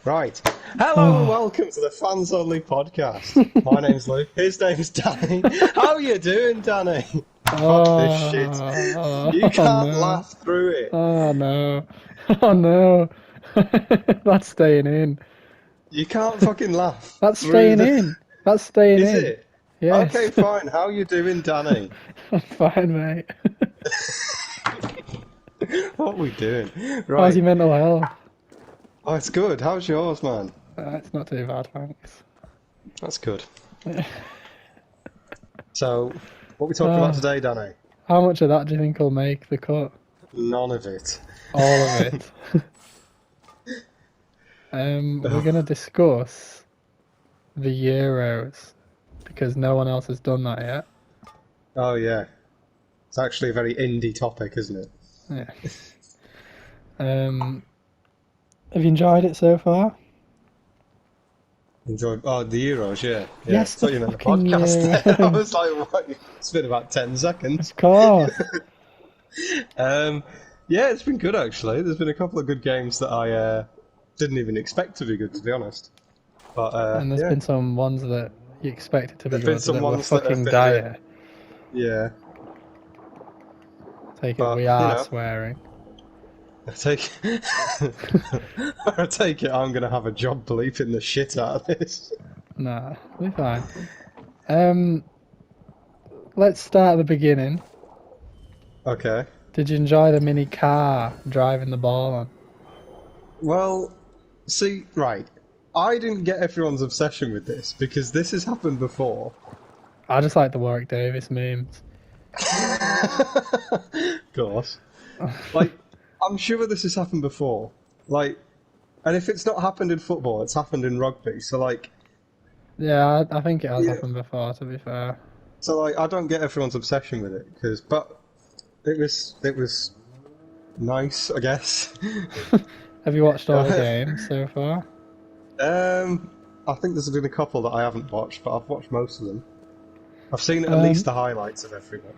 Right. Hello and welcome to the Fans Only podcast. My name's Luke. His name's Danny. How are you doing, Danny? Fuck this shit. You can't No. laugh through it. Oh no. Oh no. That's staying in. You can't fucking laugh That's through staying the... in. That's staying Is in. it? Okay, Yes. fine. How are you doing, Danny? I'm fine, mate. What are we doing? How's Right. your mental health? Oh, it's good. How's yours, man? It's not too bad, thanks. That's good. So, what are we talking about Uh, today, Danny? how much of that do you think will make the cut? None of it. All of it. We're gonna discuss the Euros because no one else has done that yet. Oh, yeah. It's actually a very indie topic, isn't it? Yeah. Have you enjoyed it so far? Enjoyed the Euros, yeah. I Yes, the thought you meant the fucking podcast there. I Euros. was like, what? It's been about 10 seconds. Of course. Um, yeah, it's been good actually. There's been a couple of good games that I didn't even expect to be good, to be honest. But And there's yeah, been some ones that you expected to be there've been good some that were ones that have fucking been a bit, dire. yeah. Take it, But we you are know, swearing. I take, I take it I'm gonna have a job bleeping the shit out of this. Nah, we're fine. Um, let's start at the beginning. Okay. Did you enjoy the mini car driving the ball on? Well, see, right. I didn't get everyone's obsession with this because this has happened before. I just like the Warwick Davis memes. Of course. Like, I'm sure this has happened before. Like, and if it's not happened in football, it's happened in rugby. So, like, Yeah, I think it has yeah. happened before, to be fair. So, like, I don't get everyone's obsession with it but it was nice, I guess. Have you watched all the games so far? I think there's been a couple that I haven't watched, but I've watched most of them. I've seen at least Um, the highlights of everyone.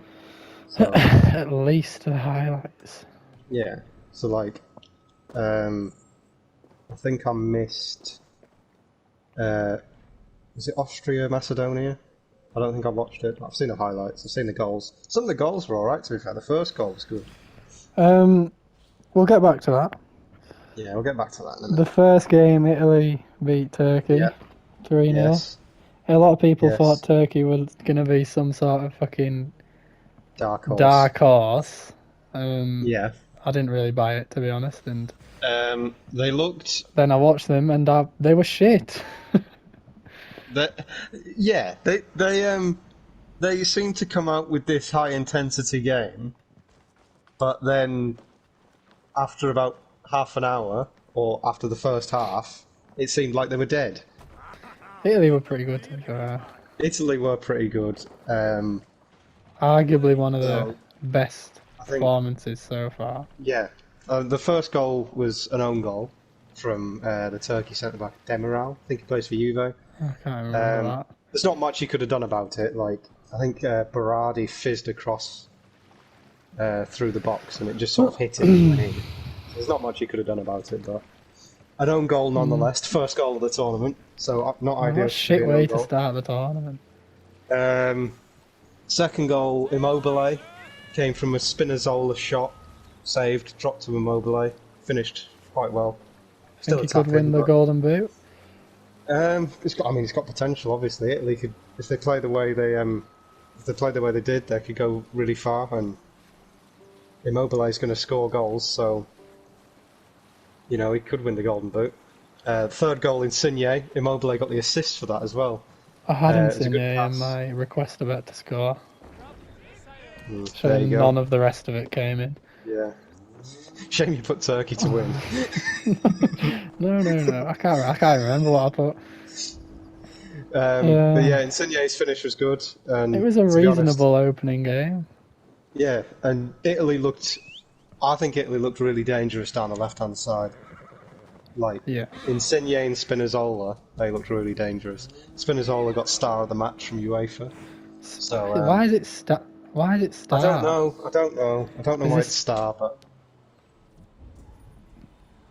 So, at least the highlights. yeah. So, like, I think I missed. Is it Austria, Macedonia? I don't think I watched it. I've seen the highlights. I've seen the goals. Some of the goals were alright, to be fair. The first goal was good. We'll get back to that. Yeah, we'll get back to that in a The minute. first game, Italy beat Yeah. Turkey 3-0. Yes. A lot of people thought Yes. Turkey was going to be some sort of fucking Dark horse. dark horse. Um, Yeah. I didn't really buy it, to be honest. And They looked. then I watched them, and they were shit. That. Yeah. They seem to come out with this high intensity game, but then after about half an hour, or after the first half, it seemed like they were dead. Italy were pretty good, to be fair. Italy were pretty good. Arguably one of the So best I think, performances so far. yeah, the first goal was an own goal from the Turkey centre back Demiral. I think he plays for Juve. I can't remember that. There's not much he could have done about it. Like, I think Berardi fizzed across through the box, and it just sort of hit him and went in. So there's not much he could have done about it, but an own goal nonetheless. First goal of the tournament, so not What ideal. a To be shit an way own to goal. start the tournament. Second goal, Immobile came from a Spinazzola shot, saved, dropped to Immobile, finished quite well. Still Think a he could tap win in, the but Golden Boot? it's got potential. Obviously, Italy could, if they play the way they did, they could go really far. And Immobile is going to score goals, so you know he could win the Golden Boot. Third goal, Insigne, Immobile got the assist for that as well. I had It was a Insigne good in pass. my request about to score. There you Shame go. none of the rest of it came in. Yeah. Shame you put Turkey to win. No. I can't remember what I put. But Yeah, yeah, Insigne's finish was good, it and was a to be honest, reasonable opening game. yeah, and I think Italy looked really dangerous down the left-hand side. Like, Yeah. Insigne and Spinazzola, they looked really dangerous. Spinazzola got star of the match from UEFA. So, Why is it Why is it I don't star? know. I don't know Is why it's this star, but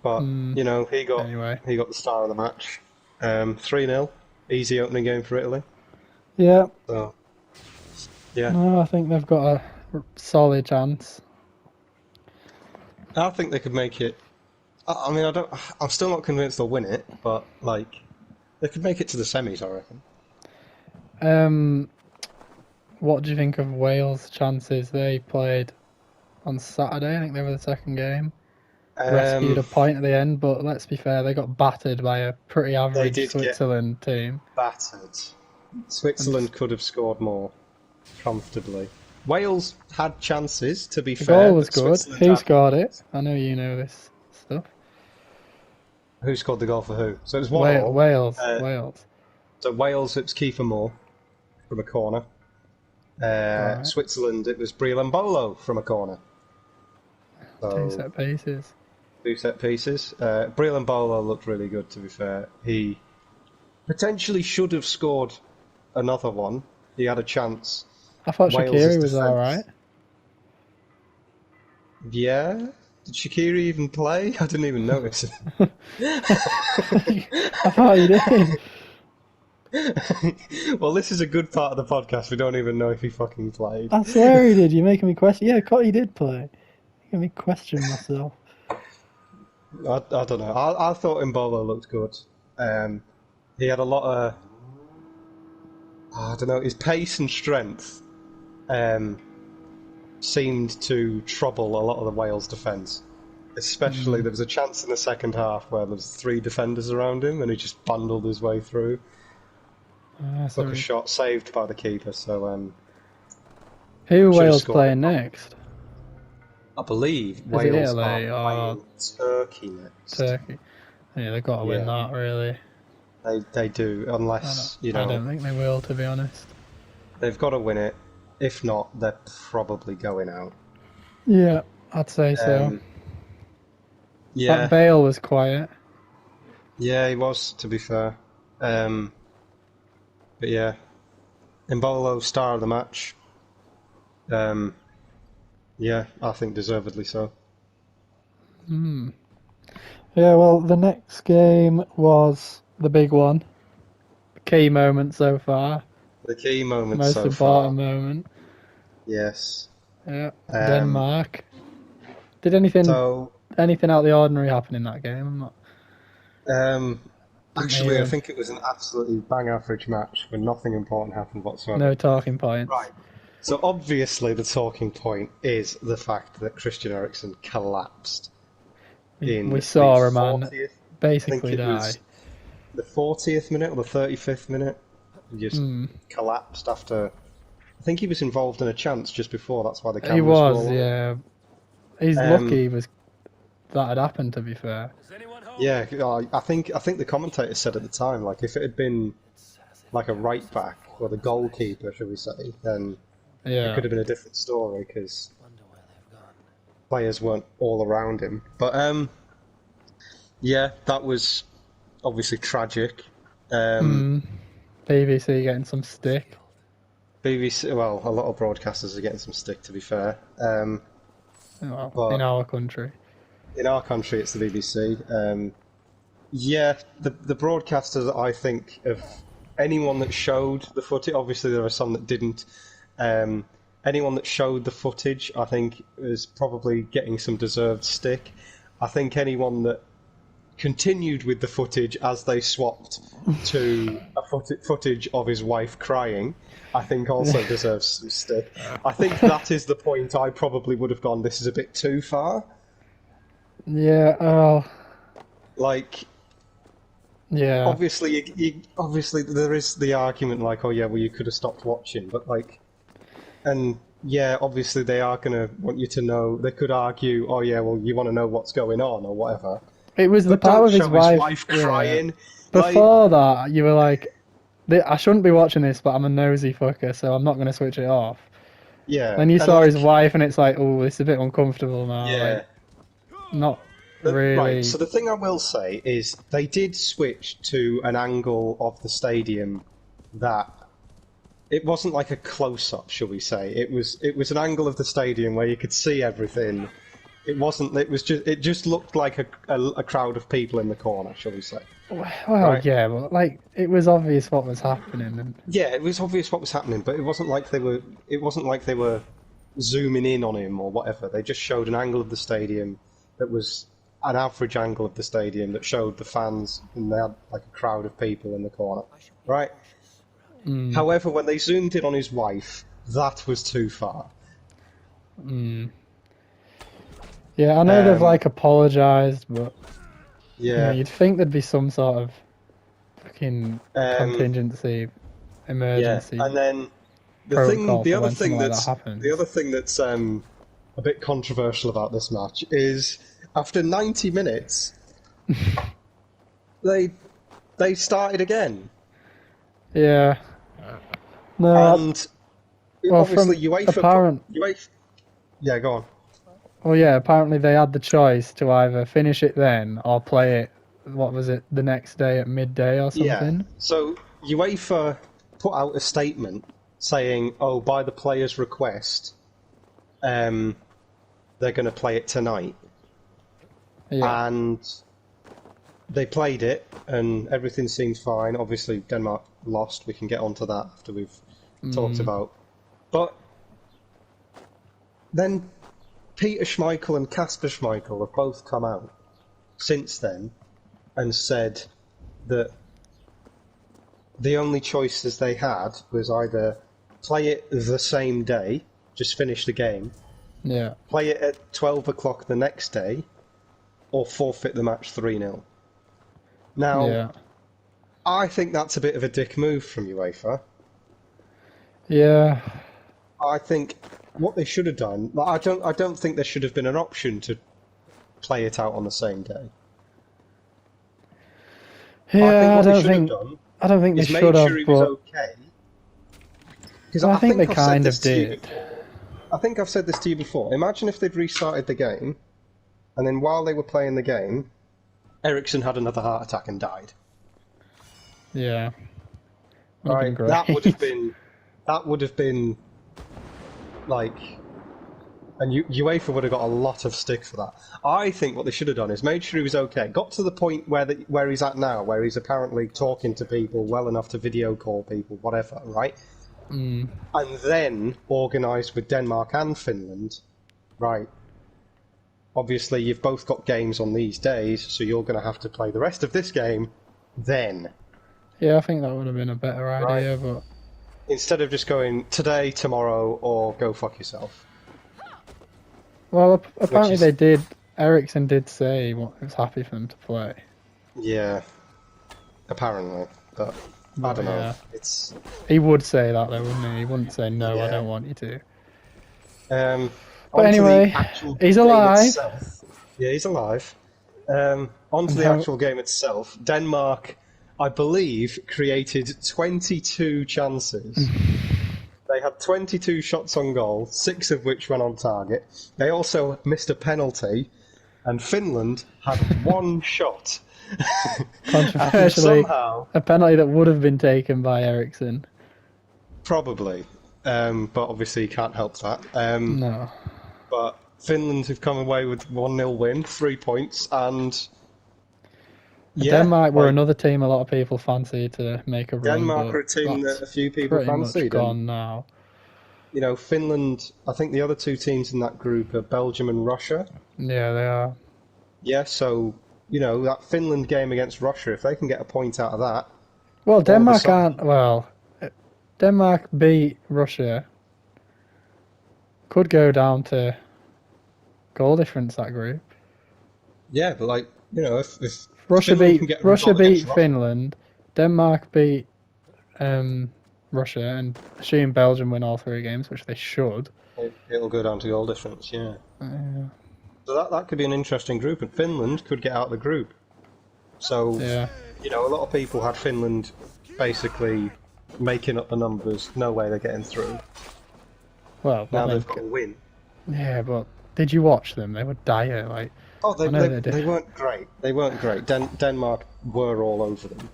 But you know, Anyway. he got the star of the match. 3-0, easy opening game for Italy. Yeah. So yeah, No, I think they've got a solid chance. I think they could make it. I mean, I don't. I'm still not convinced they'll win it, but like, they could make it to the semis, I reckon. What do you think of Wales' chances? They played on Saturday. I think they were the second game. Rescued Um, a point at the end, but let's be fair, they got battered by a pretty they average did get Switzerland team. battered. And Switzerland could have scored more comfortably. Wales had chances, to be the goal fair, was but good. Switzerland Who had. scored it? I know you know this stuff. Who scored the goal for who? So it was 1-1. Wales. So Wales, it was Kiefer Moore from a corner. Right. Switzerland, it was Brielembolo from a corner. Two So set pieces. 2 set pieces. Brielembolo looked really good, to be fair. He potentially should have scored another one. He had a chance. I thought Wales's Shaqiri was defence. alright. Yeah? Did Shaqiri even play? I didn't even notice it. I thought he did. Well, this is a good part of the podcast. We don't even know if he fucking played. I swear he did. You're making me question. Yeah, he did play. Making me question myself. I don't know. I thought Mbolo looked good. He had a lot of... I don't know, his pace and strength seemed to trouble a lot of the Wales defence. Especially, there was a chance in the second half where there was 3 defenders around him and he just bundled his way through. Took a shot, saved by the keeper, so... Who are should have Wales scored playing it. next? I believe Is it Wales Italy are playing Turkey next. Turkey? Yeah, they've got to win that, really. They do, unless, you know... I don't think they will, to be honest. They've got to win it. If not, they're probably going out. Yeah, I'd say so. Yeah. That Bale was quiet. Yeah, he was, to be fair. But yeah, Mbolo, star of the match. Yeah, I think deservedly so. Yeah, well, the next game was the big one. The key moment so far. The key moment Most so important far. moment. Yes. Yeah, Denmark. Did anything out of the ordinary happen in that game? I'm not. Actually, I think it was an absolutely bang average match when nothing important happened whatsoever. No talking points. Right. So obviously the talking point is the fact that Christian Eriksen collapsed. We saw a man 40th, basically I think it die. was the 40th minute or the 35th minute. He just collapsed after... I think he was involved in a chance just before, that's why the cameras He was, roll on. yeah. He's lucky that had happened, to be fair. Yeah, I think the commentator said at the time, like, if it had been like a right back or the goalkeeper, should we say, then it could have been a different story because players weren't all around him. But yeah, that was obviously tragic. BBC getting some stick. BBC, well, a lot of broadcasters are getting some stick, to be fair. Well, in our country. In our country, it's the BBC. Yeah, the broadcasters, I think, of anyone that showed the footage, obviously there are some that didn't, anyone that showed the footage, I think, is probably getting some deserved stick. I think anyone that continued with the footage as they swapped to a footage of his wife crying, I think also deserves some stick. I think that is the point I probably would have gone, this is a bit too far. Yeah, like... Yeah. Obviously, there is the argument like, oh yeah, well you could have stopped watching, but like, and yeah, obviously they are gonna want you to know. They could argue, oh yeah, well you want to know what's going on or whatever. It was the part with his wife crying. Before that, you were like, I shouldn't be watching this, but I'm a nosy fucker, so I'm not going to switch it off. Yeah. Then you saw his wife, and it's like, oh, it's a bit uncomfortable now. Yeah. Like, not really. Right, so the thing I will say is they did switch to an angle of the stadium that it wasn't like a close-up, shall we say. It was an angle of the stadium where you could see everything It wasn't. It was just. It just looked like a crowd of people in the corner, shall we say? Well, Right? yeah, but like it was obvious what was happening, and Yeah, it was obvious what was happening, but it wasn't like they were. It wasn't like they were zooming in on him or whatever. They just showed an angle of the stadium that was an average angle of the stadium that showed the fans, and they had like a crowd of people in the corner, right? However, when they zoomed in on his wife, that was too far. yeah, I know they've like apologized, but Yeah, you'd think there'd be some sort of fucking contingency, yeah, emergency and then protocol the for other when something thing like that that's happens. a bit controversial about this match is after 90 minutes, they started again. Yeah. No. And Well, obviously from UEFA. Yeah, go on. Well, yeah. Apparently, they had the choice to either finish it then or play it. What was it? The next day at midday or Yeah. something. So UEFA put out a statement saying, "Oh, by the players' request, they're going to play it tonight." Yeah. And they played it, and everything seemed fine. Obviously, Denmark lost. We can get onto that after we've talked about. But then Peter Schmeichel and Kasper Schmeichel have both come out since then and said that the only choices they had was either play it the same day, just finish the game, Yeah. play it at 12 o'clock the next day, or forfeit the match 3-0. Now, Yeah. I think that's a bit of a dick move from UEFA. Yeah. I think what they should have done, I don't think there should have been an option to play it out on the same day. Yeah. I I don't think they is should made have, sure he was but okay. Because I think they I've said kind this of to you did. before. I think I've said this to you before. Imagine if they'd restarted the game, and then while they were playing the game, Ericsson had another heart attack and died. Yeah. Would have been Right? great. That would have been like, and UEFA would have got a lot of stick for that. I think what they should have done is made sure he was okay. Got to the point where he's at now, where he's apparently talking to people well enough to video call people, whatever, right? And then organised with Denmark and Finland, right? Obviously, you've both got games on these days, so you're going to have to play the rest of this game then. Yeah, I think that would have been a better idea, but instead of just going today, tomorrow, or go fuck yourself. Well, apparently they did. Ericsson did say he was happy for them to play. Yeah, apparently, but I don't know. He would say that though, wouldn't he? He wouldn't say no. I don't want you to. But anyway, he's alive. Yeah, he's alive. Onto the actual game itself. Denmark, I believe, created 22 chances. They had 22 shots on goal, 6 of which went on target. They also missed a penalty, and Finland had 1 shot. Controversially, a penalty that would have been taken by Ericsson. Probably, but obviously you can't help that. No. But Finland have come away with 1-0 win, 3 points, and Denmark were another team a lot of people fancied to make a run. Denmark are a team that a few people fancied. Much gone now. You know, Finland. I think the other 2 teams in that group are Belgium and Russia. Yeah, they are. Yeah, so you know that Finland game against Russia. If they can get a point out of that, well, Denmark aren't. Well, Denmark beat Russia. Could go down to goal difference that group. Yeah, but like you know, if Russia beat Finland, Denmark beat Russia, and assume Belgium win all 3 games, which they should. It'll go down to goal difference, yeah. So that could be an interesting group, and Finland could get out of the group. So, you know, a lot of people had Finland basically making up the numbers. No way they're getting through. Well, now they've got to win. Yeah, but did you watch them? They were dire. Like, they weren't great. They weren't great. Denmark were all over them,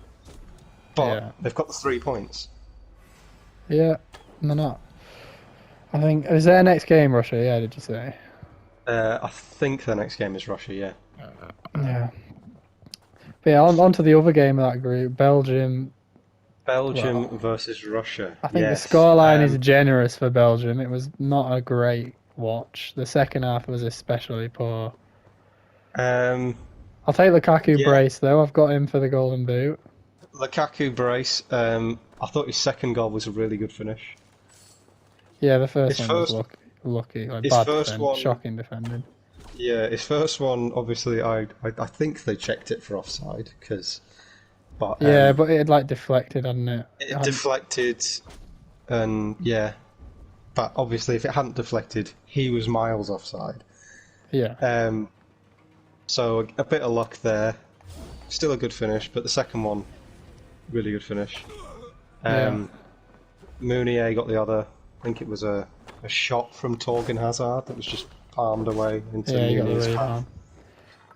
but they've got the 3 points. Yeah, they're not. I think is their next game Russia? Yeah, did you say? I think the next game is Russia. Yeah. Yeah. But yeah, on to the other game of that group, Belgium. Belgium Well, versus Russia. I think the Yes. scoreline is generous for Belgium. It was not a great watch. The second half was especially poor. Um, I'll take Lukaku yeah. brace though. I've got him for the golden boot. Lukaku brace. I thought his second goal was a really good finish. Yeah, the first His one was first, lucky, like his bad first defend, one. shocking defending. Yeah, his first one. Obviously, I think they checked it for offside but Yeah, but it had like deflected, hadn't it? it deflected, and yeah. But obviously, if it hadn't deflected, he was miles offside. Yeah. So a bit of luck there. Still a good finish, but the second one, really good finish. Yeah. Mounier got the other. I think it was a shot from Torgan Hazard that was just palmed away into Yeah, you got the Mounier's rebound.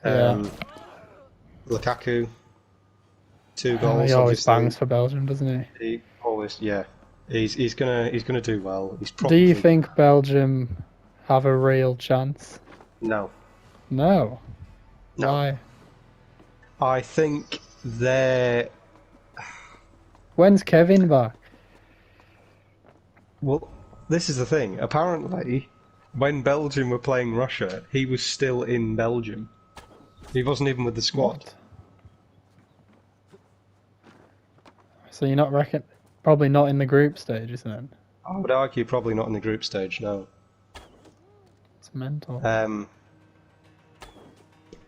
path. Yeah. Lukaku, two He goals. always Obviously, bangs for Belgium, doesn't he? he always He's gonna do well. He's Do you probably think Belgium have a real chance? no. No. No. Why? I think they're When's Kevin back? well. This is the thing. Apparently, when Belgium were playing Russia, he was still in Belgium. He wasn't even with the squad. What? So you're not probably not in the group stages then? I would argue probably not in the group stage. No. It's mental.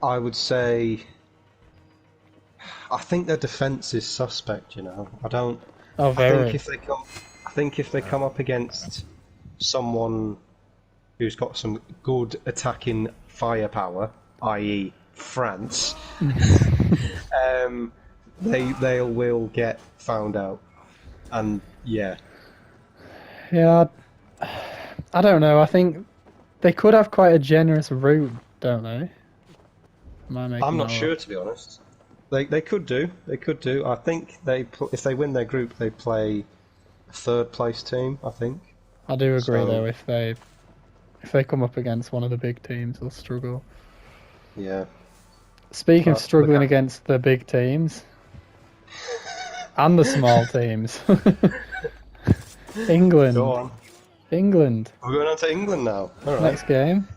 I would say. I think their defence is suspect. You know, I don't. Oh, very. I think if they come up against someone who's got some good attacking firepower, i.e., France, they will get found out, and yeah. Yeah, I don't know. I think they could have quite a generous route, don't they? Am I making I'm not that sure, up? to be honest. They could do. They could do. I think if they win their group, they play a third place team. I think. I do agree So though. If they come up against one of the big teams, they'll struggle. yeah. Speaking of But look struggling at against the big teams and the small teams, go England. on. England. We're going on to England now. All right. Next game.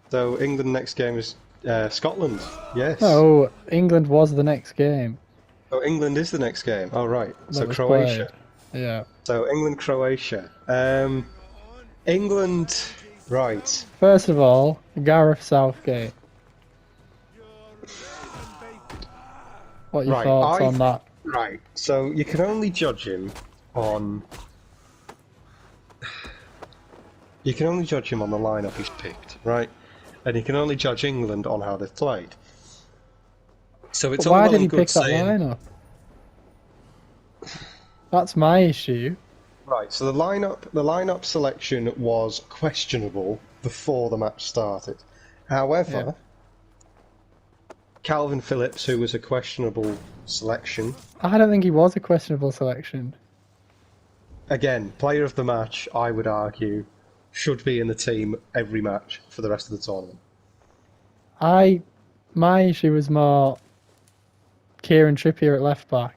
So England next game is Scotland. Yes. No, England was the next game Oh, England is the next game. Oh, right. that So was Croatia. played. Yeah. So England, Croatia. England. Right. First of all, Gareth Southgate. What are your Right. thoughts on that? Right. So you can only judge him on. You can only judge him on the lineup he's picked, right? And you can only judge England on how they've played. So it's But all why well did he and good pick that saying. lineup? That's my issue. Right, so the lineup selection was questionable before the match started. However, Calvin Phillips, who was a questionable selection, I don't think he was a questionable selection. again, player of the match, I would argue, should be in the team every match for the rest of the tournament. My issue was more Kieran Trippier at left back.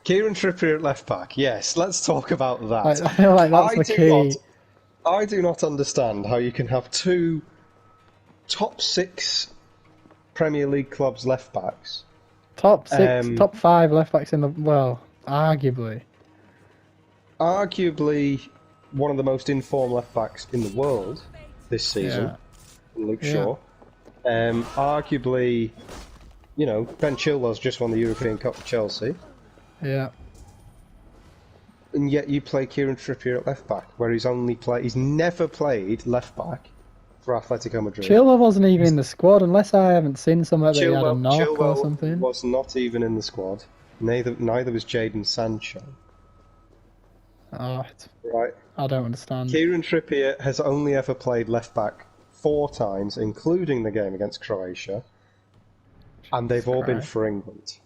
Kieran Trippier at left back, yes, let's talk about that. I feel like that's the key. I do not understand how you can have two top 6 Premier League clubs left backs. Top 6, top 5 left backs in the arguably One of the most informed left backs in the world this season, Luke Shaw. Arguably, Ben Chilwell's just won the European Cup for Chelsea. Yeah. And yet you play Kieran Trippier at left back, where he's never played left back for Atletico Madrid. Chilwell wasn't even in the squad, unless I haven't seen somewhere that he had a knock or something. Was not even in the squad. Neither was Jadon Sancho. Right. I don't understand. Kieran Trippier has only ever played left back 4 times, including the game against Croatia, and they've all been for England.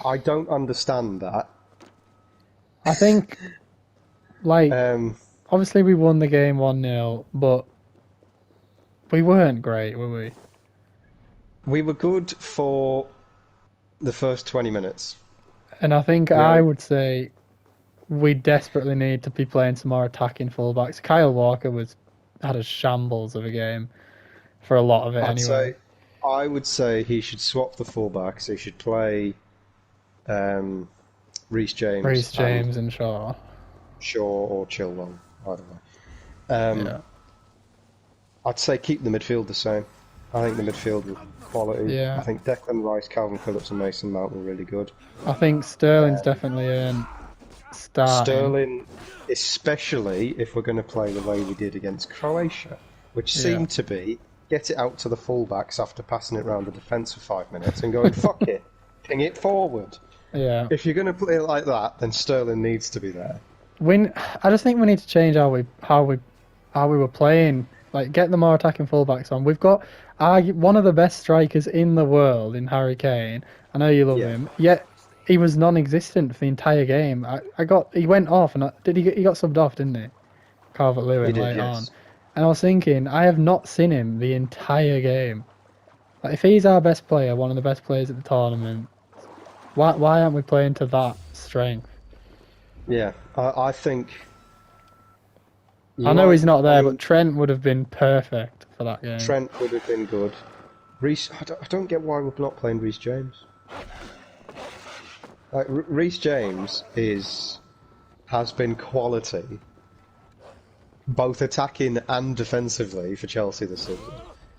I don't understand that. I think, obviously we won the game 1-0, but we weren't great, were we? We were good for the first 20 minutes. And I think You I know, would say we desperately need to be playing some more attacking fullbacks. Kyle Walker had a shambles of a game for a lot of it I'd anyway. say, I would say he should swap the fullbacks. He should play um, Reece James Reece and James and Shaw. Shaw or Chilwell, either way. Yeah. I'd say keep the midfield the same. I think the midfield was quality. I Yeah. think Declan Rice, Calvin Phillips, and Mason Mount were really good. I think Sterling's definitely starting. Sterling, especially if we're going to play the way we did against Croatia, which Yeah. seemed to be get it out to the fullbacks after passing it around the defence for 5 minutes and going, fuck it, ping it forward. Yeah. If you're going to play it like that, then Sterling needs to be there. I just think we need to change how we were playing. Like, get the more attacking fullbacks on. We've got one of the best strikers in the world in Harry Kane. I know you love Yeah. him, yet he was non-existent for the entire game. He went off, and he got subbed off, didn't he? He Calvert-Lewin did, late on, yes. and I was thinking, I have not seen him the entire game. Like, if he's our best player, one of the best players at the tournament, why aren't we playing to that strength? Yeah, I think I you know he's might. not I there, but mean, Trent would have been perfect for that game. Trent would have been good. Reece, I don't get why we're not playing Reece James. Like Reece James has been quality, both attacking and defensively for Chelsea this season.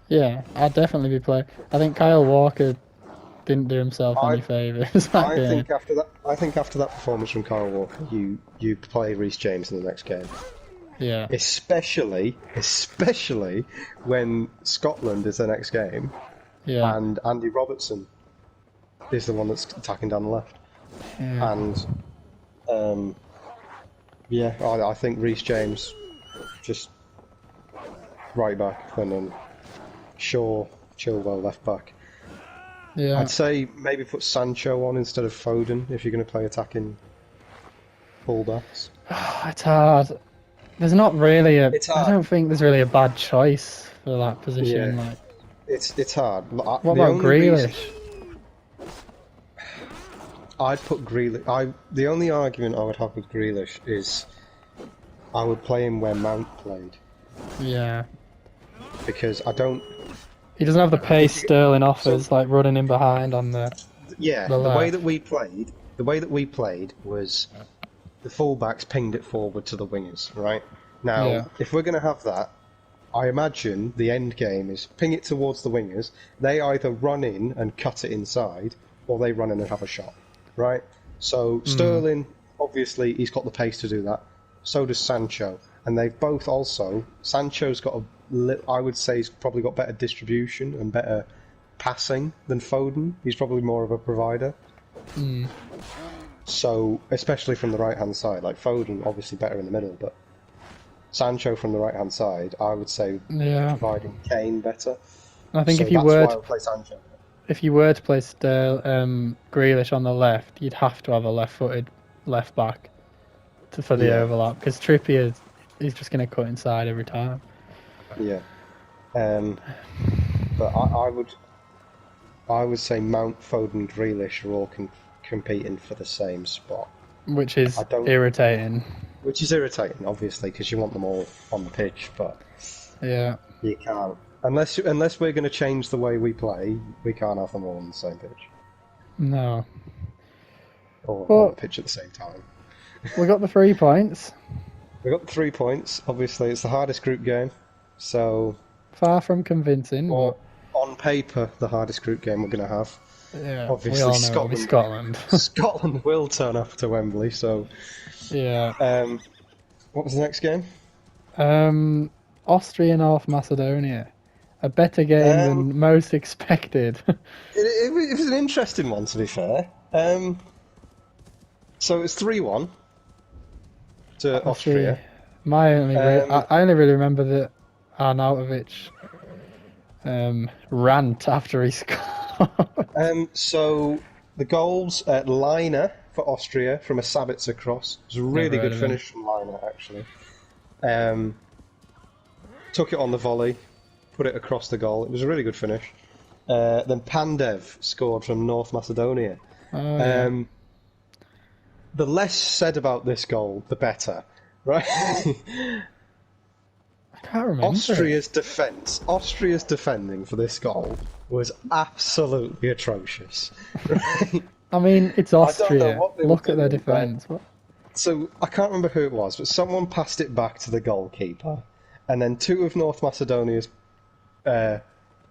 Yeah, I'd definitely be playing. I think Kyle Walker didn't do himself I any favours that I game. think after that performance from Kyle Walker, you play Reece James in the next game. Yeah, Especially when Scotland is the next game yeah, and Andy Robertson is the one that's attacking down the left. yeah. And yeah, I think Reece James just right back and then Shaw, Chilwell left back. Yeah. I'd say maybe put Sancho on instead of Foden if you're going to play attacking fullbacks. It's hard. There's not really a. It's I hard. don't think there's really a bad choice for that position. Yeah, Like, it's hard. what The about only reason Grealish? I'd put Grealish. The only argument I would have with Grealish is I would play him where Mount played Yeah, because I don't. he doesn't have the pace Sterling offers, like running in behind on the Yeah, the the way left. that we played was the fullbacks pinged it forward to the wingers. Right now, Yeah. if we're going to have that, I imagine the end game is ping it towards the wingers. They either run in and cut it inside, or they run in and have a shot. Right. So Sterling, obviously, he's got the pace to do that. So does Sancho, and they've both also. Sancho's got I would say he's probably got better distribution and better passing than Foden. He's probably more of a provider. So, especially from the right-hand side, like Foden, obviously better in the middle, but Sancho from the right-hand side, I would say Yeah, providing Kane better. I think So if you that's were why I to would play Sancho. play Grealish on the left, you'd have to have a left-footed left back for the Yeah, overlap because Trippier is just going to cut inside every time, yeah. But I would say Mount, Foden, Grealish are all competing for the same spot. which is I don't, irritating. which is irritating, obviously, because you want them all on the pitch, but Yeah, you can't. Unless we're going to change the way we play, we can't have them all on the same pitch. no. Or Well, on the pitch at the same time. we got the 3 points. We got 3 points. Obviously, it's the hardest group game. So, Far from convincing, or but on paper, the hardest group game we're going to have. yeah, Obviously, we all know it'll be Scotland. Scotland will turn up to Wembley. So, Yeah. what was the next game? Austria North Macedonia. A better game Um, than most expected. it was an interesting one, to be fair. So it's 3-1 to Austria. My only Um, I only really remember that Arnautovic rant after he scored. So the goals at Liner for Austria from a Sabitzer cross. It was a really Never heard good of him. finish from Liner, actually. Took it on the volley, put it across the goal. It was a really good finish. Then Pandev scored from North Macedonia. Oh, yeah. The less said about this goal, the better, right? I can't remember. Austria's defending for this goal was absolutely atrocious. Right? I mean, it's I don't know Austria. what they were Look at their doing, defence. What? So I can't remember who it was, but someone passed it back to the goalkeeper, and then two of North Macedonia's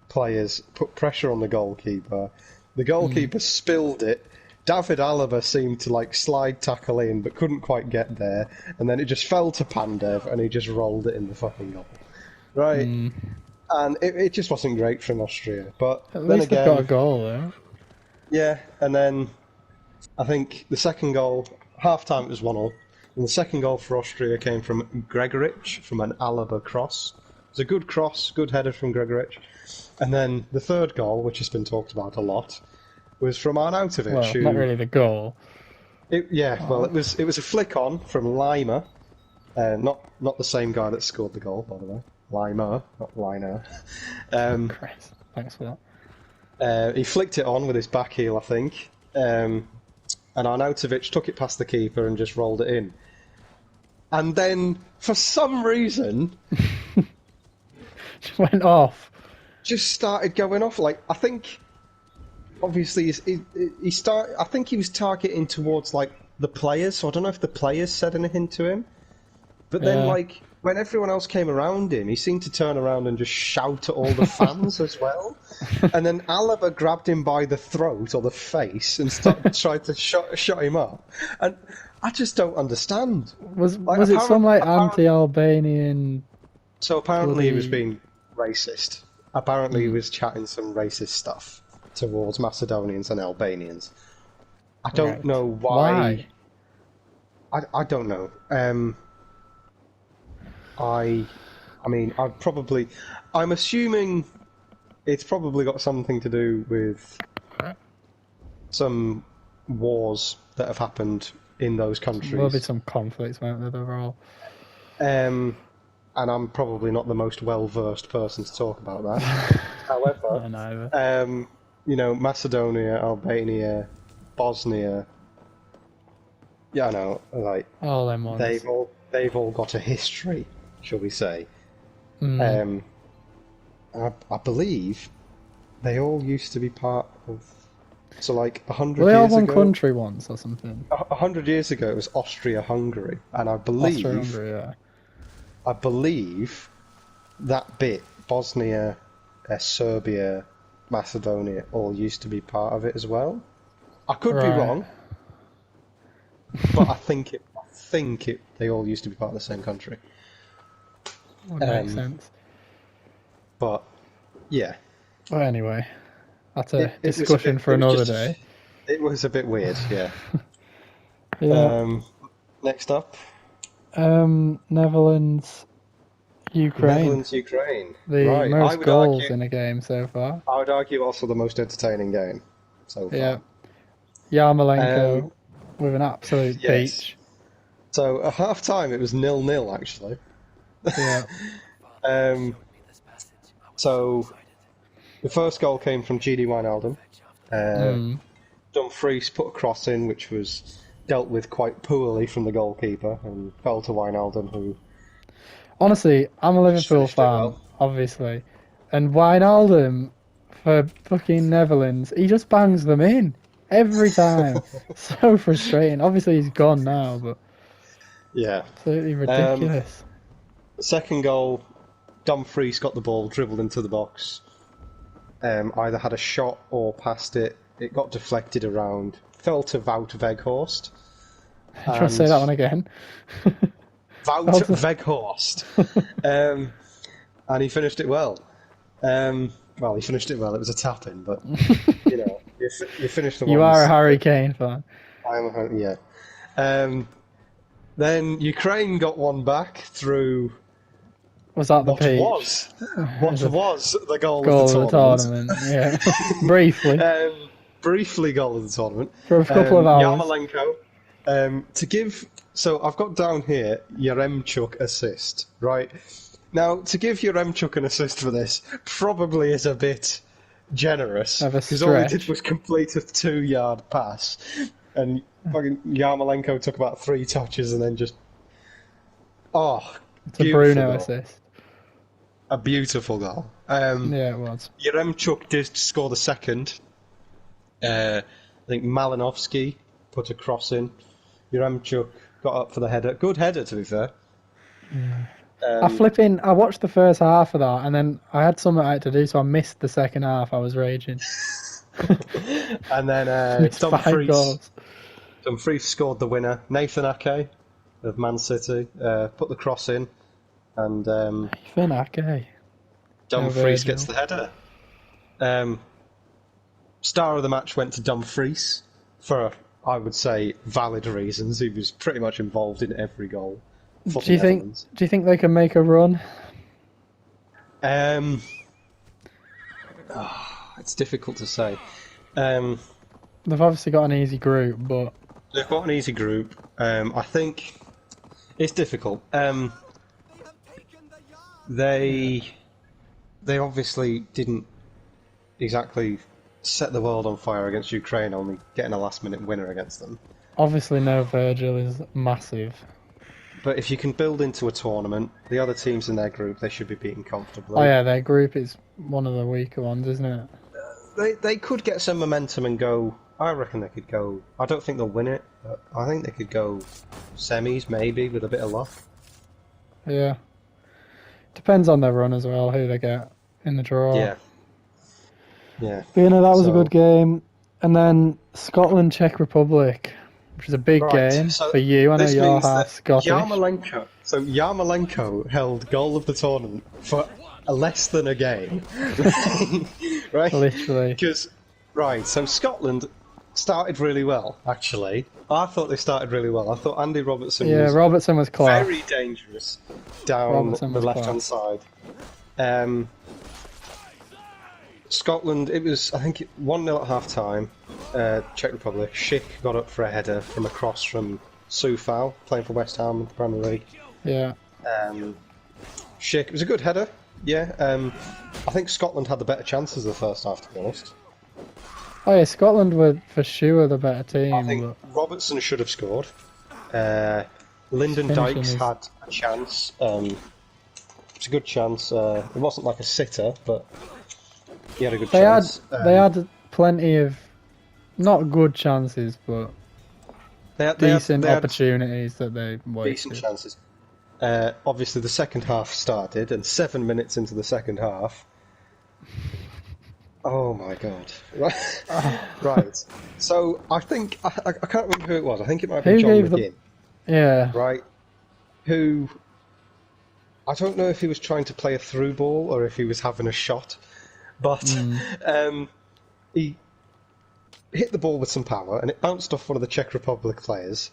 players put pressure on the goalkeeper. The goalkeeper spilled it. David Alaba seemed to like slide tackle in, but couldn't quite get there, and then it just fell to Pandev, and he just rolled it in the fucking goal. Right, and it just wasn't great from Austria. But At then least again, they've got a goal, though. yeah, and then I think the second goal, half time it was 1-0, and the second goal for Austria came from Gregoric from an Alaba cross. It was a good cross, good header from Gregoric. And then the third goal, which has been talked about a lot, was from Arnautovic. Well, not really the goal. It was a flick on from Lima, not the same guy that scored the goal, by the way. Lima, not Liner. Christ, thanks for that. He flicked it on with his back heel, I think, and Arnautovic took it past the keeper and just rolled it in. And then, for some reason, Just went off. just started going off. Like, I think, obviously, I think he was targeting towards like the players. So I don't know if the players said anything to him. But then, Yeah. like, when everyone else came around him, he seemed to turn around and just shout at all the fans as well. And then Alaba grabbed him by the throat or the face and tried to shut him up. And I just don't understand. Was Like, it some like apparently- anti-Albanian? So apparently he was bloody- being racist. Apparently he was chatting some racist stuff towards Macedonians and Albanians. I don't Right. know why. I don't know. I mean, I'm assuming it's probably got something to do with some wars that have happened in those countries. There'll be some conflicts, won't there? Overall. And I'm probably not the most well-versed person to talk about that. However, I don't know. you know, Macedonia, Albania, Bosnia. Yeah, I know. Like All them ones. they've all got a history, shall we say? Mm. I believe they all used to be part of. So, like 100 Were they all years one ago, country once or something? 100 years ago, it was Austria-Hungary, and I believe Austria-Hungary, yeah. I believe that bit, Bosnia, Serbia, Macedonia, all used to be part of it as well. I could be Right. wrong, but I think they all used to be part of the same country. Would make sense. But yeah, Well, anyway, that's a It was a discussion bit- for it was another just- day. it was a bit weird. Yeah. Yeah. Next up, Netherlands, Ukraine. Netherlands, Ukraine. The Right, I most would goals argue. in a game so far. I would argue also the most entertaining game so far. Yeah. Yarmolenko with an absolute yes. peach. So at half time it was 0-0 actually. Yeah. So the first goal came from GD Wijnaldum. Dumfries put a cross in, which was dealt with quite poorly from the goalkeeper and fell to Wijnaldum, who Honestly, I'm a Liverpool finished it fan, well. obviously. And Wijnaldum, for fucking Netherlands, he just bangs them in. Every time. So frustrating. Obviously, he's gone now, but yeah. absolutely ridiculous. Second goal, Dumfries got the ball, dribbled into the box. Either had a shot or passed it. It got deflected around, fell to Wout Weghorst. Do you want to say that one again? Wout Weghorst. And he finished it well. Well, he finished it well. It was a tap-in, but, you know, you finished the You ones- are a Harry Kane fan. yeah. Then Ukraine got one back through Was that the what peach? was the goal Goal of the of the tournament. tournament, yeah. Briefly. Briefly goal of the tournament. For a couple of hours. To give, so I've got down here Yaremchuk assist, right? Now, to give Yaremchuk an assist for this probably is a bit generous, Of a because all he did stretch. was complete a 2-yard pass, and fucking Yarmolenko took about 3 touches and then just, oh, It's a beautiful Bruno goal, assist. a beautiful goal. Yeah, it was. Yaremchuk did score the second. I think Malinovsky put a cross in. Yaremchuk got up for the header. Good header, to be fair. I watched the first half of that, and then I had something I had to do, so I missed the second half. I was raging. And then Missed 5 goals. Dumfries scored the winner. Nathan Ake of Man City put the cross in, and Nathan Ake. Dumfries gets Virgil. the header. Star of the match went to Dumfries for, I would say, valid reasons. He was pretty much involved in every goal for the Netherlands. Do you think they can make a run? It's difficult to say. They've obviously got an easy group, but They've got an easy group. I think it's difficult. They obviously didn't exactly set the world on fire against Ukraine, only getting a last-minute winner against them. obviously no Virgil is massive. But if you can build into a tournament, the other teams in their group, they should be beaten comfortably. Oh yeah, their group is one of the weaker ones, isn't it? They could get some momentum and go. I reckon they could go. I don't think they'll win it, but I think they could go semis maybe with a bit of luck. Yeah. Depends on their run as well, who they get in the draw. Yeah. Yeah. But, that was a So- good game. And then Scotland, Czech Republic, which is a big Right, game so for you. I know this you're means half that Scottish. Yarmolenko held goal of the tournament for less than a game. Right? Literally. So Scotland started really well, actually. I thought they started really well. I thought Andy Robertson Yeah, was Robertson was class. very dangerous down Robertson the was left-hand class. side. Scotland, it was, I think, 1-0 at half-time. Czech Republic. Schick got up for a header from a cross from Soufal, playing for West Ham in the Premier League. Yeah. Schick, it was a good header, yeah. I think Scotland had the better chances the first half, to be honest. Oh yeah, Scotland were for sure the better team. I think but Robertson should have scored. Lyndon Finishing Dykes is- had a chance. It's a good chance. It wasn't like a sitter, but he had a good they had chance. they had plenty of not good chances, but They had decent had opportunities that they wasted. decent chances. Obviously, the second half started, and 7 minutes into the second half. Oh my god! Right. So I think I can't remember who it was. I think it might be Who John gave McGinn. Yeah. Right? Who? I don't know if he was trying to play a through ball or if he was having a shot, but he hit the ball with some power and it bounced off one of the Czech Republic players,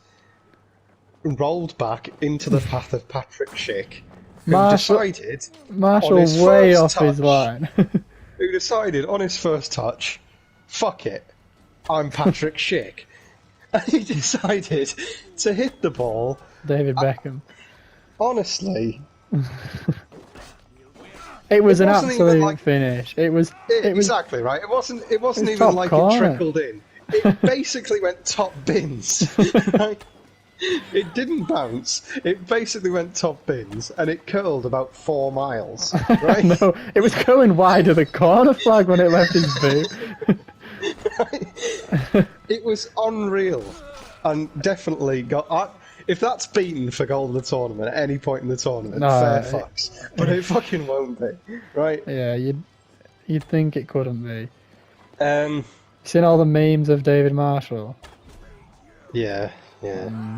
and rolled back into the path of Patrick Schick, who decided Marshall on his way first off his touch- line. who decided on his first touch, fuck it, I'm Patrick Schick. And he decided to hit the ball, David Beckham. honestly, It was It an wasn't even absolute like- finish. It was exactly right. It wasn't was even top like corner. it trickled in. It basically went top bins. Right? It didn't bounce. It basically went top bins, and it curled about 4 miles. Right? no, it was going wide of the corner flag when it left his boot. It was unreal, and definitely got. If that's beaten for goal of the tournament at any point in the tournament, No, fair it- fucks. But it fucking won't be, right? Yeah, you'd think it couldn't be. Um, Seen all the memes of David Marshall? yeah,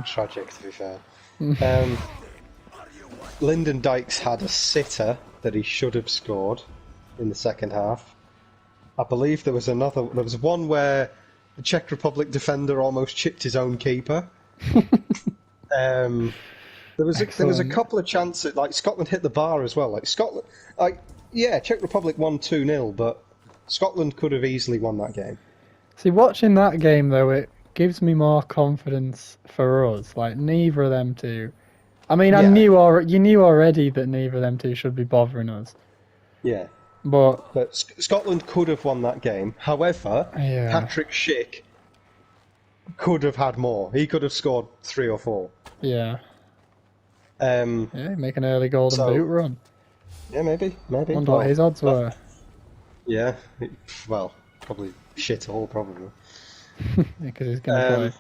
tragic to be fair. Lyndon Dykes had a sitter that he should have scored in the second half. I believe there was one where the Czech Republic defender almost chipped his own keeper. There was a Excellent. couple of chances, like Scotland hit the bar as well. Like Scotland, Czech Republic won 2-0, but Scotland could have easily won that game. See, watching that game though, gives me more confidence for us. Like neither of them two. I mean, Yeah. you knew already that neither of them two should be bothering us. Yeah. But But Scotland could have won that game. However, yeah, Patrick Schick could have had more. He could have scored 3 or 4. yeah, Um, make an early golden boot run. yeah, maybe. Wonder what his odds were. Yeah, well, probably shit all, probably. Because he's going to play.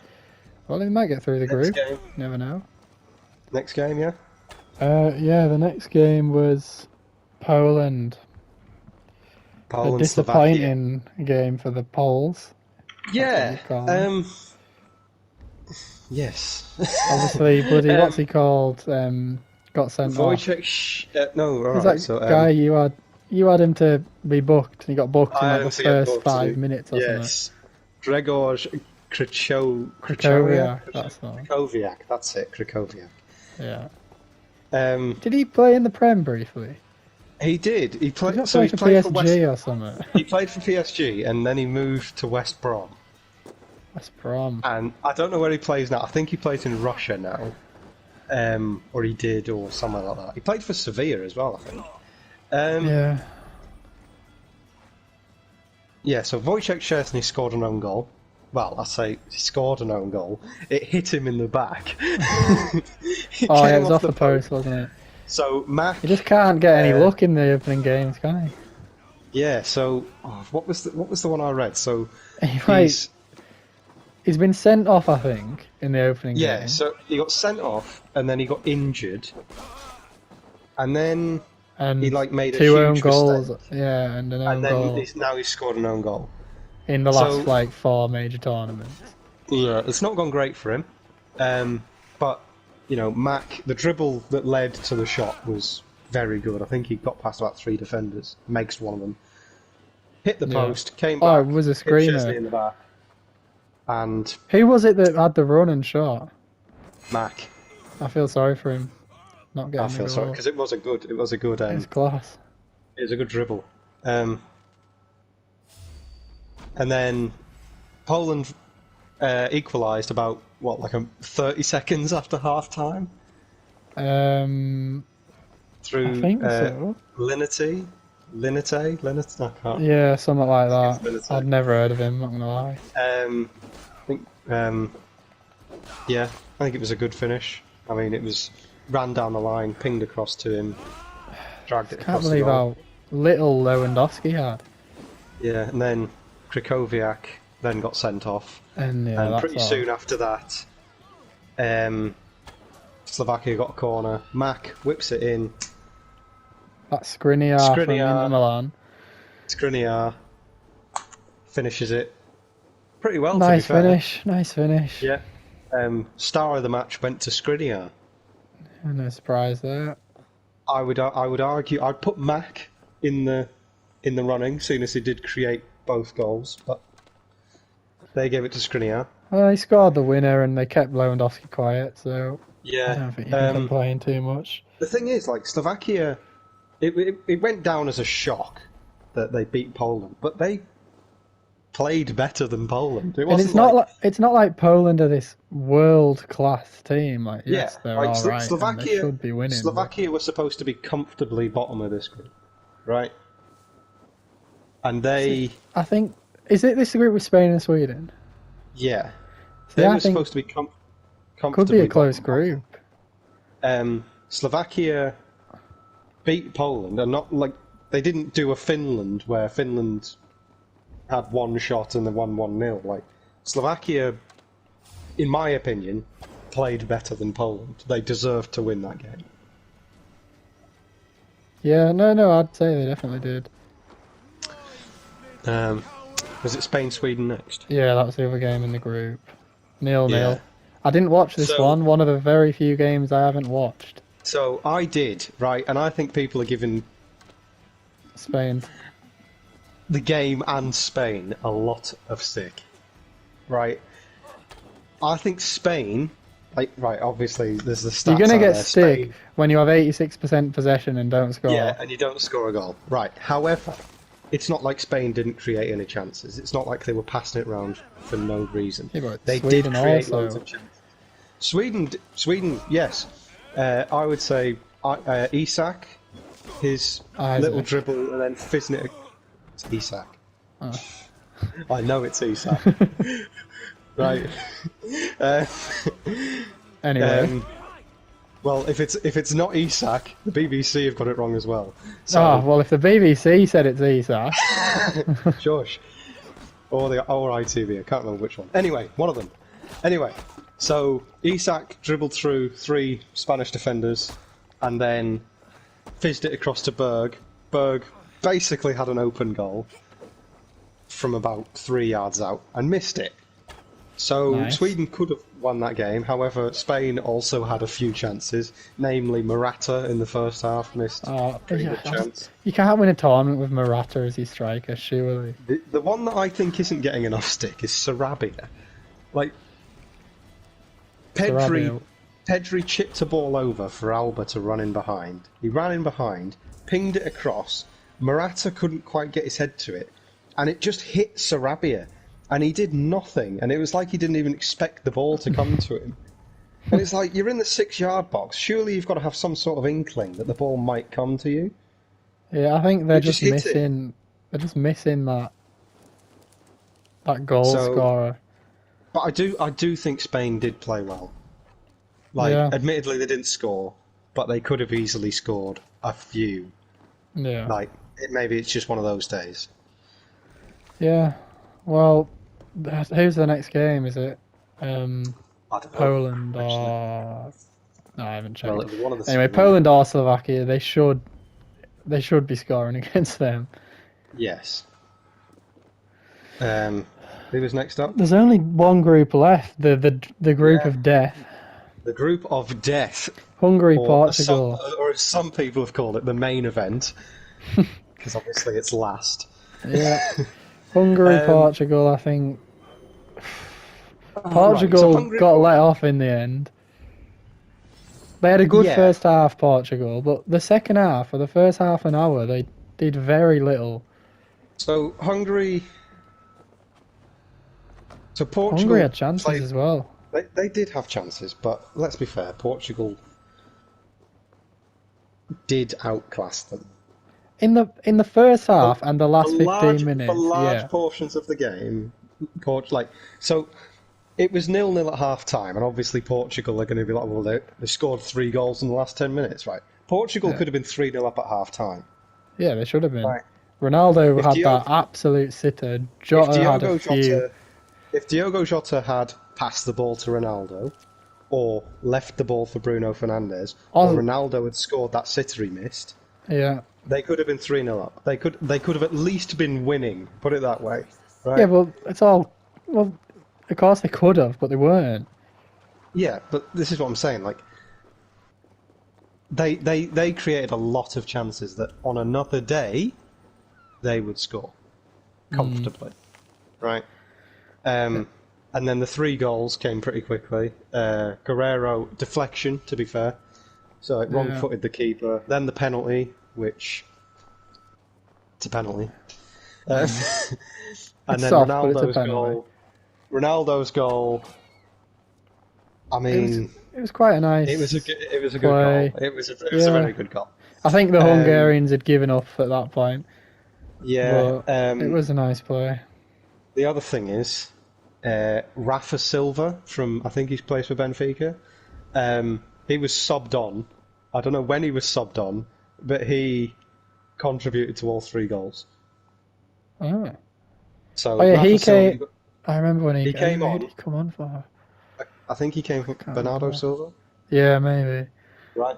Well, he might get through the group. Game. Never know. Next game, yeah? Yeah, the next game was Poland. A disappointing game for the Poles. Yeah. Yes. Obviously, bloody what's he called? Got sent off. Wojciech. No, all right. That So guy you had him to be booked, and he got booked in like the first 5 minutes or yes. Grzegorz Krychowiak. That's the one. Krychowiak. That's it. Krychowiak. Yeah. Did he play in the Prem briefly? He did. He played. He So he for played PSG for or something. He played for PSG, and then he moved to West Brom. West Brom. And I don't know where he plays now. I think he plays in Russia now. Or he did, or somewhere like that. He played for Sevilla as well, I think. Yeah. Yeah, so Wojciech Szczesny scored an own goal. Well, I say he scored an own goal. It hit him in the back. It was off the post, wasn't it? So Mac... He just can't get any luck in the opening games, can he? Yeah, so... what was the one I read? So he's been sent off, I think, in the opening game. Yeah, so he got sent off, and then he got injured. And then... he made a two huge own goals, mistake. yeah, and an own goal. And now he's scored an own goal in the last 4 major tournaments. Yeah, it's not gone great for him. But Mac, the dribble that led to the shot was very good. I think he got past about 3 defenders, makes one of them, hit the post, came back. Oh, it was a screamer. Hit Szczesny in the back. And who was it that had the run and shot? Mac. I feel sorry for him. Not getting. I feel sorry because it was a good. It's class. It was a good dribble. And then Poland equalised about 30 seconds after half time. Through I think so. Linity, I can't. Yeah, something like that. I'd never heard of him. Not gonna lie. I think. Yeah, I think it was a good finish. I mean, it was. Ran down the line, pinged across to him, dragged it across the goal. Can't believe how little Lewandowski had. Yeah, and then Krychowiak then got sent off. And pretty soon after that, Slovakia got a corner. Mac whips it in. That's Skriniar from Inter Milan. Skriniar finishes it pretty well. Nice finish. Nice finish. Yeah. Star of the match went to Skriniar. No surprise there. I would argue I'd put Mac in the running, seeing as he did create both goals, but they gave it to Skriniar. Well, he scored the winner, and they kept Lewandowski quiet, so yeah, I don't think you can complain too much. The thing is, Slovakia, it went down as a shock that they beat Poland, but they played better than Poland. It's not like Poland are this world class team. Yes, they're all right. Slovakia, they should be winning. Slovakia were supposed to be comfortably bottom of this group, right? And they, I think, is it this group with Spain and Sweden? Yeah, they were supposed to be comfortably. Could be a close group. Slovakia beat Poland, and they didn't do a Finland where Finland had one shot and they won 1-0. Slovakia, in my opinion, played better than Poland. They deserved to win that game. Yeah, no, I'd say they definitely did. Was it Spain-Sweden next? Yeah, that was the other game in the group. 0-0. I didn't watch this one of the very few games I haven't watched. So I did, right, and I think people are giving Spain, the game and Spain, a lot of stick, right? I think Spain, obviously there's the stats. You're gonna get stick Spain, when you have 86% possession and don't score. Yeah, and you don't score a goal, right? However, it's not like Spain didn't create any chances. It's not like they were passing it around for no reason. Yeah, but They Sweden did create also. loads of chances. Sweden, yes. I would say Isak, his Isaac. little dribble and then fizzing it. It's Isak. Oh. I know it's Isak. Right. Anyway. Well, if it's not Isak, the BBC have got it wrong as well. So, well, if the BBC said it's Isak. Josh. Or ITV, I can't remember which one. Anyway, one of them. Anyway, so Isak dribbled through 3 Spanish defenders and then fizzed it across to Berg. Berg basically had an open goal from about 3 yards out and missed it. So Nice. Sweden could have won that game. However, Spain also had a few chances, namely Morata in the first half missed a pretty good chance. You can't win a tournament with Morata as your striker, surely. The one that I think isn't getting enough stick is Sarabia. Like, Pedri chipped a ball over for Alba to run in behind. He ran in behind, pinged it across. Morata couldn't quite get his head to it, and it just hit Sarabia. And he did nothing, and it was like he didn't even expect the ball to come to him. And it's like, you're in the 6-yard box, surely you've got to have some sort of inkling that the ball might come to you. Yeah, I think they're just just missing. They're just missing that goal scorer. But I do think Spain did play well. Like, admittedly they didn't score, but they could have easily scored a few. Yeah. Like, maybe it's just one of those days. Yeah. Well, who's the next game? Is it I don't know, Poland actually. or? No, I haven't checked. Well, it was one of the Anyway, Poland or Slovakia, they should be scoring against them. Yes. Who was next up? There's only one group left. The group of death. The group of death. Hungary, or Portugal. or as some people have called it, the main event. Because obviously it's last. Yeah. Hungary, Portugal, I think. Portugal Hungary, got let off in the end. They had a good first half, Portugal, but the second half, or the first half an hour, they did very little. So Hungary. So Portugal. Hungary had chances as well. They did have chances, but let's be fair, Portugal did outclass them. In the first half and the last 15 minutes, for large portions of the game, so it was 0-0 at half time, and obviously Portugal are going to be like, well, they scored 3 goals in the last 10 minutes, right? Portugal could have been 3-0 up at half time. Yeah, they should have been. Right. Ronaldo had that absolute sitter. Jota had a few. If Diogo Jota had passed the ball to Ronaldo, or left the ball for Bruno Fernandes, or Ronaldo had scored that sitter he missed, they could have been 3-0 up. They could have at least been winning, put it that way. Right? Yeah, well, it's all... Well, of course they could have, but they weren't. Yeah, but this is what I'm saying, like... They created a lot of chances that on another day, they would score. Comfortably. Right? And then the 3 goals came pretty quickly. Guerrero, deflection, to be fair. So it wrong-footed the keeper. Then the penalty, which... It's a penalty. And then soft, Ronaldo's goal... I mean... It was quite a nice It was a good play. goal. It was a very good goal. I think the Hungarians had given up at that point. Yeah. But it was a nice play. The other thing is, Rafa Silva from, I think he's plays for Benfica, he was subbed on. I don't know when he was subbed on, but he contributed to all 3 goals. Oh. So yeah, Rafa Silva, I remember when he came on. Who did he come on for? I think he came from Bernardo Silva. Yeah, maybe. Right.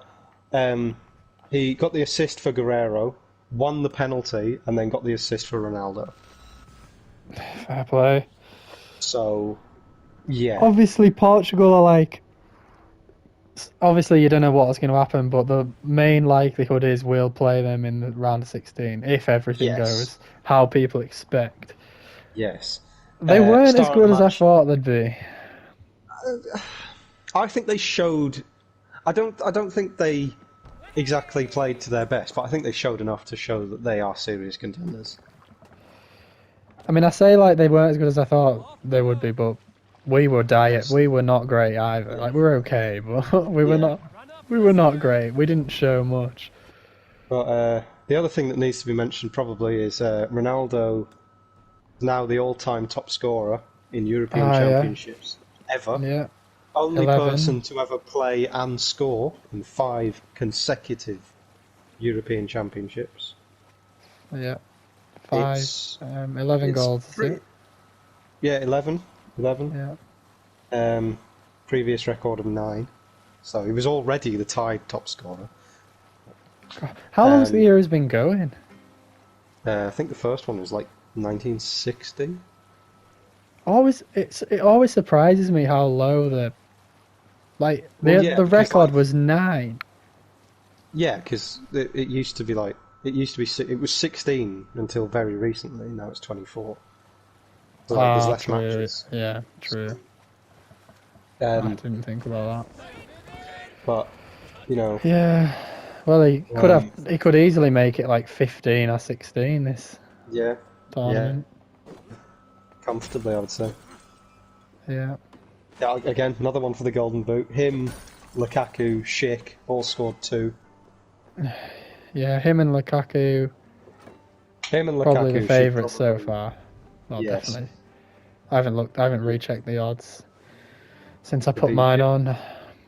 He got the assist for Guerrero, won the penalty, and then got the assist for Ronaldo. Fair play. So, yeah. Obviously, Portugal are like... Obviously, you don't know what's going to happen, but the main likelihood is we'll play them in the round of 16, if everything goes how people expect. Yes. They weren't as good as I thought they'd be. I think they showed... I don't think they exactly played to their best, but I think they showed enough to show that they are serious contenders. I mean, I say like they weren't as good as I thought they would be, but we were diet. We were not great either. Like we were okay, but we were Yeah. not. We were not great. We didn't show much. But the other thing that needs to be mentioned probably is Ronaldo is now the all-time top scorer in European Ah, yeah, Championships ever. yeah. Only 11. person to ever play and score in 5 consecutive European Championships. Yeah, five. It's 11 it's goals. Is pretty. it? Yeah, 11. 11. Yeah. Previous record of 9. So he was already the tied top scorer. God. How long's the Um, Euros been going? I think the first one was like 1960. It always surprises me how low the Well, yeah, the because record was 9. yeah, because it used to be like it was 16 until very recently. Now it's 24. So like, there's Ah, less true. matches. Yeah, true. I Um, didn't think about but you know, that. Yeah. Well, um, he could easily make it like 15 or 16 this yeah, yeah, tournament. comfortably, I would say. Yeah. Yeah, again, another one for the Golden Boot. Him, Lukaku, Schick all scored 2. Yeah, him and Lukaku Him and probably the Lukaku should favourites so probably far. Well, yes. definitely. I haven't rechecked the odds since I put The mine on. I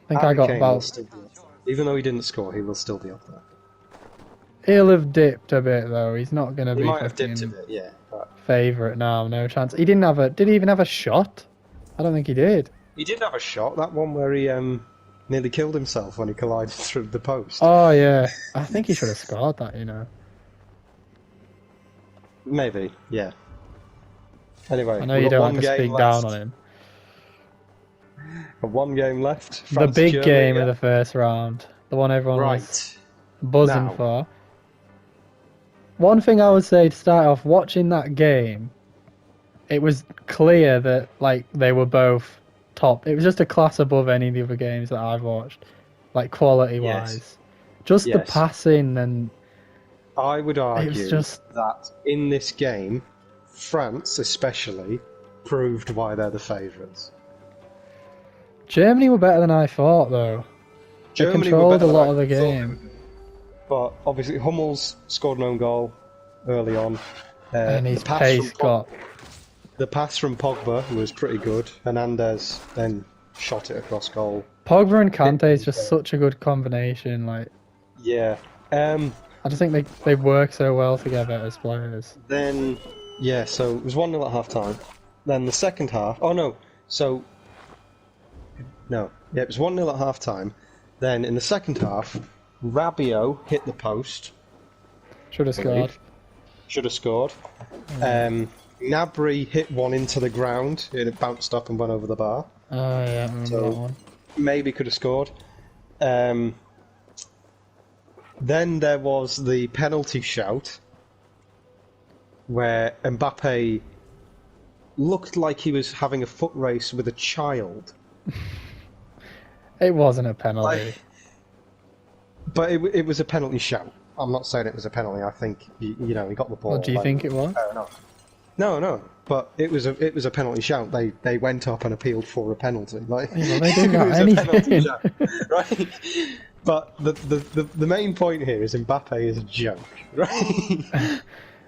think I Harry got Kane will about. still be up there. Even though he didn't score, he will still be up there. He'll have dipped a bit though. He's not gonna He be might have dipped a fucking bit, yeah. But favourite now. No chance. He didn't have a. Did he even have a shot? I don't think he did. he did have a shot, that one where he nearly killed himself when he collided through the post. Oh yeah. I think he should have scored that. You know. Maybe, yeah. Anyway, I know we've you got don't one like to game speak left. down on him. Got one game left. The France, big Germany, game yeah. of the first round. The one everyone was Right. buzzing Now. for. One thing I would say to start off, watching that game, it was clear that like they were both top. It was just a class above any of the other games that I've watched, like quality Yes. wise. Just the Yes. passing and I would it was argue just that in this game, France especially proved why they're the favourites. Germany were better than I thought though. They Germany were controlled better a than lot I of the thought they game. would be. But obviously Hummels scored an own goal early on. And his pace got The pass from Pogba was pretty good. Hernandez then shot it across goal. Pogba and Kante is just such a good combination. Like Yeah. I just think they work so well together as players. Then, yeah, so it was 1-0 at half time. Then the second half. Oh no. So. No. Yeah, it was 1-0 at half time. Then in the second half, Rabiot hit the post. Should have scored. Should have scored. Gnabry hit one into the ground. It bounced up and went over the bar. Oh yeah, I remember that one. Maybe could have scored. Then there was the penalty shout where Mbappe looked like he was having a foot race with a child. It wasn't a penalty. But it was a penalty shout. I'm not saying it was a penalty. I think you know he got the ball. What do you think it was? Fair enough. No. But it was a penalty shout. They went up and appealed for a penalty. Like Yeah, well, they do it that was a penalty anything. shout, right? But the main point here is Mbappe is a joke, right?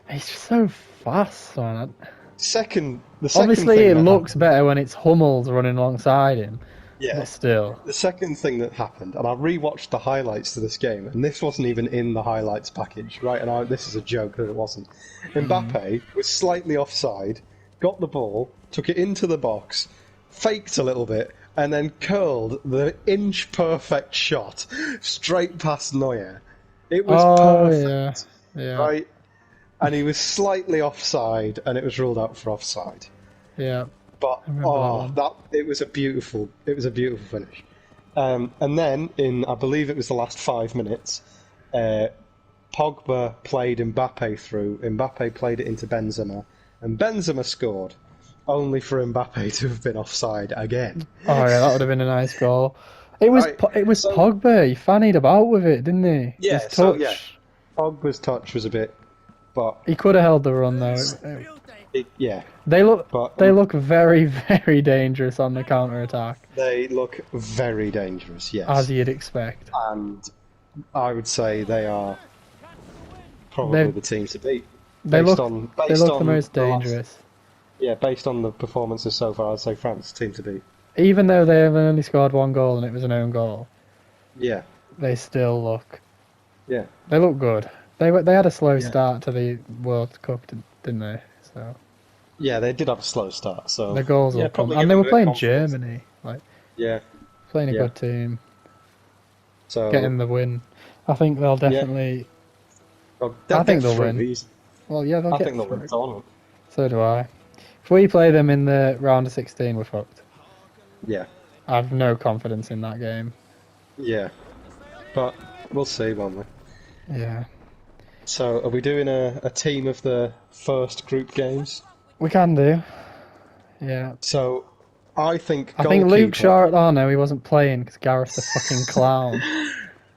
He's so fast, man. the second Obviously, thing it that looks happened- better when it's Hummels running alongside him. Yeah. But still. The second thing that happened, and I rewatched the highlights to this game, and this wasn't even in the highlights package, right? And this is a joke that it wasn't. Mbappe was slightly offside, got the ball, took it into the box, faked a little bit, and then curled the inch perfect shot straight past Neuer. It was perfect, yeah. right? And he was slightly offside, and it was ruled out for offside. Yeah. But it was a beautiful finish. And then in I believe it was the last 5 minutes, Pogba played Mbappe through. Mbappe played it into Benzema, and Benzema scored, only for Mbappe to have been offside again. Oh yeah, that would have been a nice goal. It was Right, it was so- Pogba. He fannied about with it, didn't he? Yeah, His so, touch. yeah. Pogba's touch was a bit, but He could have held the run though. Yeah, They look but they look very very dangerous on the counter attack, they look very dangerous. as Yes, you'd expect. and I would say they are probably They the team to beat they based look on they based look the on most the last. dangerous. Yeah, based on the performances so far, I'd say France team to beat. Even though they have only scored one goal and it was an own goal, Yeah, they still look yeah, they look good. They had a slow yeah, start to the World Cup, didn't they? So yeah. They did have a slow start, so the goals yeah, will come, probably and give they them were a bit of playing confidence. Germany, like Yeah, playing a yeah. good team, So getting the win. I think they'll yeah, definitely. they'll I think get they'll through win. these. Well, yeah, they'll I get think they'll win the through. tournament. So do I. If we play them in the round of 16, we're fucked. Yeah, I have no confidence in that game. yeah. But we'll see, won't we? Yeah, So are we doing a team of the first group games? we can do. Yeah. So I think I think Luke goalkeeper. Shaw. Oh no, he wasn't playing because Gareth's a fucking clown.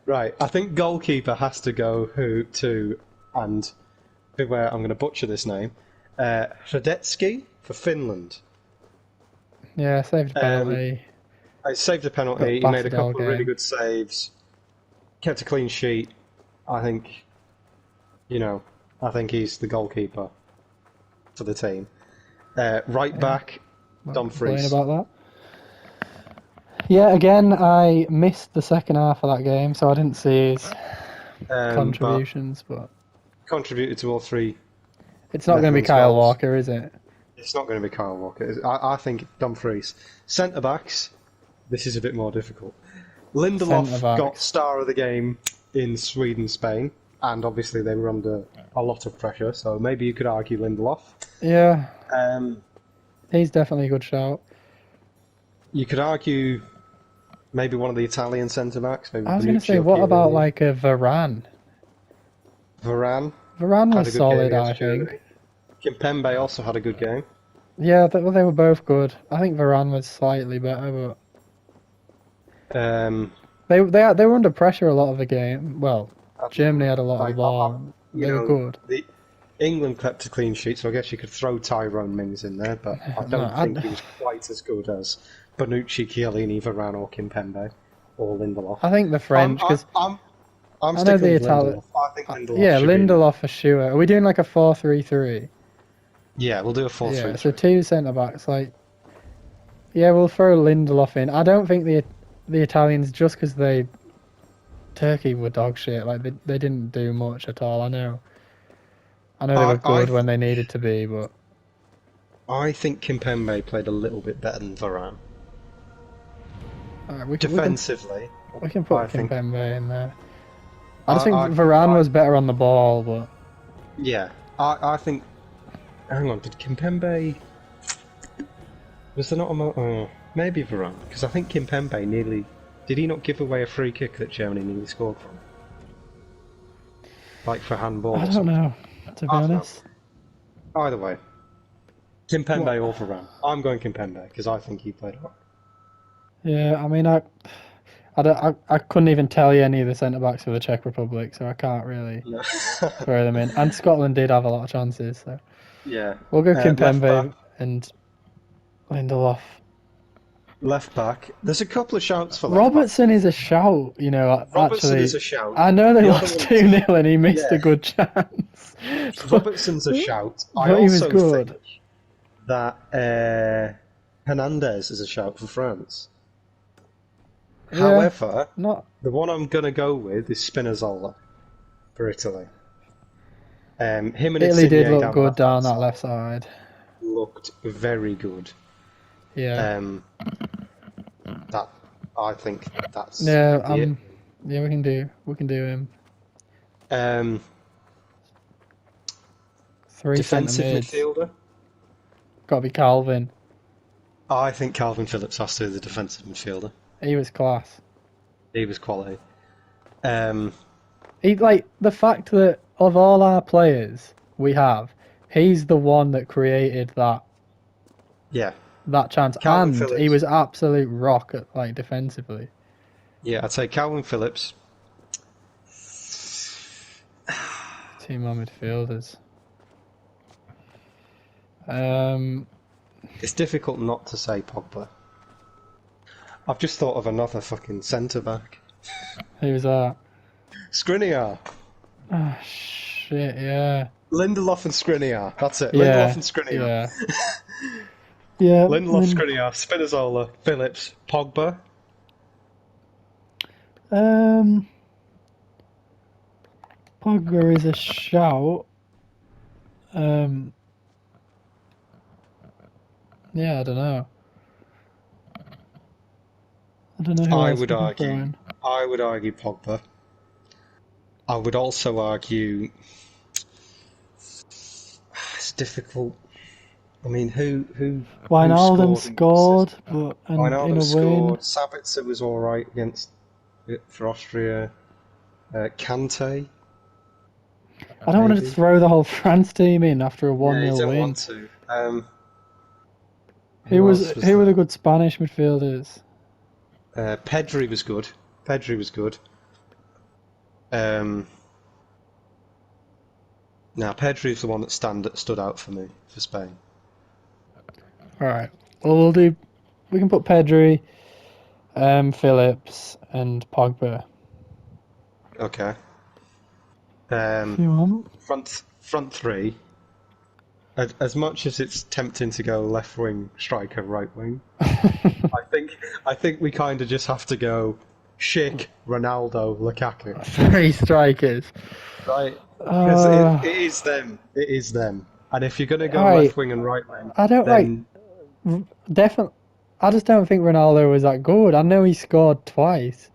Right, I think goalkeeper has to go who to, and beware, I'm going to butcher this name. Hradetsky for Finland. Yeah, saved a Um, penalty. he saved a Got penalty. He made a battered all couple of really game. good saves. Kept a clean sheet. I think, you know, I think he's the goalkeeper for the team. Right Yeah, back, not complain Dumfries. about that. Yeah, again, I missed the second half of that game, so I didn't see his But contributions. But contributed to all three it's not going to be Netherlands Kyle goals. Walker, is it? It's not going to be Kyle Walker. I think Dumfries. Centre backs. This is a bit more difficult. Centre Lindelof got backs. star of the game in Sweden, Spain, and obviously they were under a lot of pressure. So maybe you could argue Lindelof. Yeah, Um, he's definitely a good shout. you could argue maybe one of the Italian centre backs, maybe I was going to Bonucci say, or what about Chiellini. like a Varane? Varane Varane had was a good game solid, I against think. Germany. Kimpembe also had a good game. Yeah, they were both good. I think Varane was slightly better, but Um, they were under pressure a lot of the game. Well, Germany had a lot of the ball. you They were know, good. the England kept a clean sheet, so I guess you could throw Tyrone Mings in there, but I No, don't think he was quite as good as Bonucci, Chiellini, Varane, or Kimpembe, or Lindelof. I think the I'm, French, I, because I'm, I'm I know sticking the with Italian. Lindelof. I think Lindelof Yeah, should be in there. Lindelof for sure. Are we doing like a 4-3-3? Yeah, we'll do a Yeah, so 4-3-3. two centre backs. Like, yeah, we'll throw Lindelof in. I don't think the Italians, just because Turkey were dog shit. Like they didn't do much at all. I know they were I, I, good when they needed to be, but I think Kimpembe played a little bit better than Varane. alright, Defensively, we can I put think, Kimpembe in there. I just think I, Varane was better on the ball, but yeah, I think. Hang on, did Kimpembe? Was there not a maybe Varane? Because I think Kimpembe nearly did he not give away a free kick that Germany nearly scored from, like for handball I or don't something? know. To be I don't know. honest, Either way, what? Kimpembe or Varane. I'm going Kimpembe because I think he played well. Yeah, I mean, I couldn't even tell you any of the centre backs for the Czech Republic, so I can't really No. throw them in. And Scotland did have a lot of chances, so Yeah. we'll go Left back. Kimpembe and Lindelof. Left back. There's a couple of shouts for left back. Robertson is a shout, Robertson is actually. a shout. I know they The other lost one, 2-0 and he missed yeah, a good chance. but, Robertson's a shout. I but he was also think good. that Hernandez is a shout for France. Yeah, However, not. the one I'm going to go with is Spinazzola for Italy. Him and Italy did Insigne look down the good left-hand down that left side side. looked very good. Yeah. That I think that's Yeah, going to be it. yeah, we can do him. Um, Three centre defensive mids. midfielder. Got to be Calvin. I think Calvin Phillips has to be the defensive midfielder. He was class. He was quality. Um, He like the fact that of all our players we have, he's the one that created yeah, that chance, Calvin and he Phillips. was absolute rock at like defensively. Yeah, I'd say Calvin Phillips. Two more midfielders. It's difficult not to say Pogba. I've just thought of another fucking centre back. Who's that? Skriniar. Oh, shit, yeah. Lindelof and Skriniar. That's it. Lindelof Yeah, and Skriniar. yeah. Yeah, Lindelof, Skriniar, Spinazzola, Phillips, Pogba. um, Pogba is a shout. Um, yeah, I don't know. I don't know who I else would we can throw argue. in. I would argue Pogba. I would also argue it's difficult. I mean, who Wijnaldum scored in the assist? scored, but and in Wijnaldum a win. scored. Sabitzer was all right against for Austria. Kante, I don't want to maybe. throw the whole France team in after a Yeah, you 1-0 don't win. want to. Who Who was else was who were the there? good Spanish midfielders? Pedri was good. Pedri was good. Um, Now Pedri's the one that stood out for me for Spain. All right. Well, we can put Pedri, Phillips, and Pogba. Okay. If you want. Front three. As much as it's tempting to go left wing, striker, right wing, I think we kind of just have to go Schick, Ronaldo, Lukaku, 3 strikers. right? Because Uh, it is them. It is them. And if you're gonna go all right. left wing and right wing, I don't like then definitely. I just don't think Ronaldo was that good. I know he scored twice,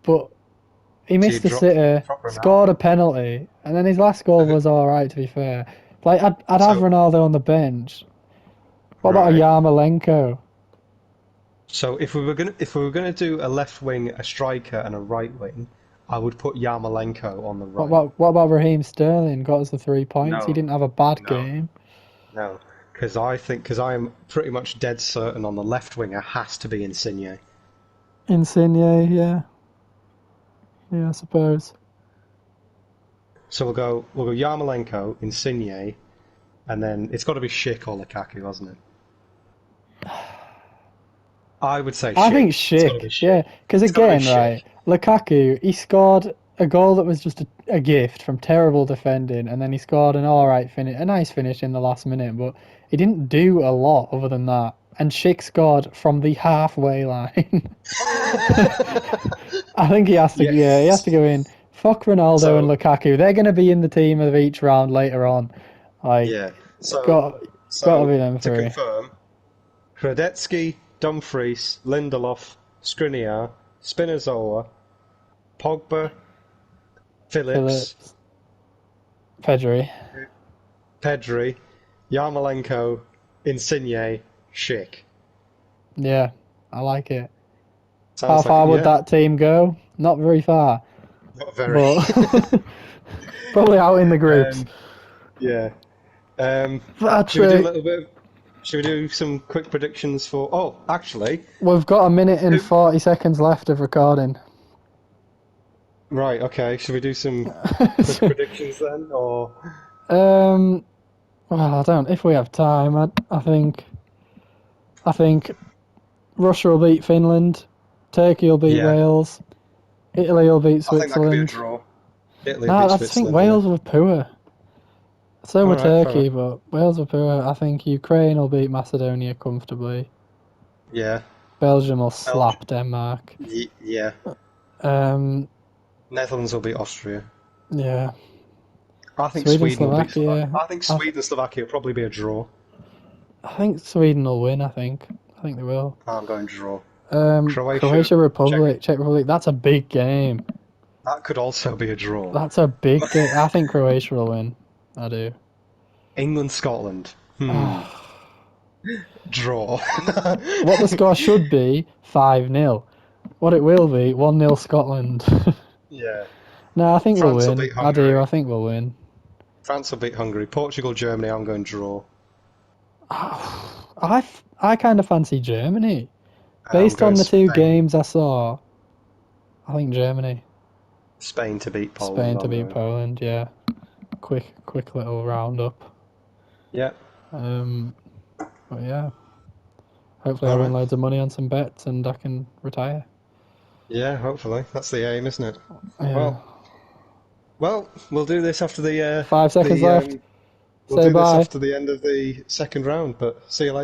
but he so you missed a sitter, drop scored a Ronaldo. penalty, and then his last goal was all right. To be fair, like I'd have So Ronaldo on the bench. What about a right. Yarmolenko? So if we were gonna do a left wing, a striker, and a right wing, I would put Yarmolenko on the right. What about Raheem Sterling? Got us the 3 points. He No, didn't have a bad no, game. no. Because I am pretty much dead certain on the left winger has to be Insigne. Insigne, yeah, I suppose. So we'll go Yarmolenko, Insigne, and then it's got to be Schick or Lukaku, hasn't it? I would say I think Schick. It's got to be Schick, Schick. yeah, because It's got to be again, Schick. right, Lukaku, he scored a goal that was just a gift from terrible defending, and then he scored an all right finish, a nice finish in the last minute, but he didn't do a lot other than that. And Schick scored from the halfway line. I think he has to, yeah, he has to Yes. go in. Fuck Ronaldo and So Lukaku. They're going to be in the team of each round later on. Like, yeah. it's got to be them To three. confirm, Hradetsky, Dumfries, Lindelof, Skriniar, Spinazzola, Pogba, Phillips, Phillips, Pedri. Pedri, Yarmolenko, Insigne, Schick. Yeah, I like it. How Sounds like far it, would yeah. that team go? Not very far, Not very. but probably out in the groups. um, yeah. Um, But should we do a actually, little bit? Should we do some quick predictions for? Oh, actually, we've got a minute and who? 40 seconds left of recording. Right. Okay. Should we do some quick predictions then, or? um, well, I don't. If we have time, I think Russia will beat Finland, Turkey will beat Yeah, Wales, Italy will beat I think that could be a Switzerland. draw. Italy will No, beat I just think Switzerland. Yeah. Wales were poor. So All were right. Fair enough. Turkey, but Wales were poor. I think Ukraine will beat Macedonia comfortably. Yeah. Belgium will Belgium. slap Denmark. Yeah. Um, Netherlands will beat Austria. yeah, I think Sweden, Sweden will beat Slovakia. Slovakia. I think Sweden and Slovakia will probably be a draw. I think Sweden will win. I think they will. I'm going draw. Croatia, Croatia, Republic, Czech Republic. That's a big game. that could also be a draw. That's a big game. I think Croatia will win. I do. England, Scotland. Draw. What the score should be 5-0. What it will be 1-0 Scotland. Yeah. No, I think we'll France will win. beat I do. I Hungary. think we'll win. France will beat Hungary. Portugal, Germany, I'm going draw. I kind of fancy Germany. I'm Based on going the two Spain. games I saw, I think Germany. Spain to beat Poland, Spain to I'm beat going. Poland, yeah. Quick little roundup. Yeah. But yeah, hopefully I All win right. loads of money on some bets and I can retire. Yeah, hopefully that's the aim, isn't it? Yeah. Well, well, we'll do this after the 5 seconds left. we'll Say do this bye. after the end of the second round. But see you later.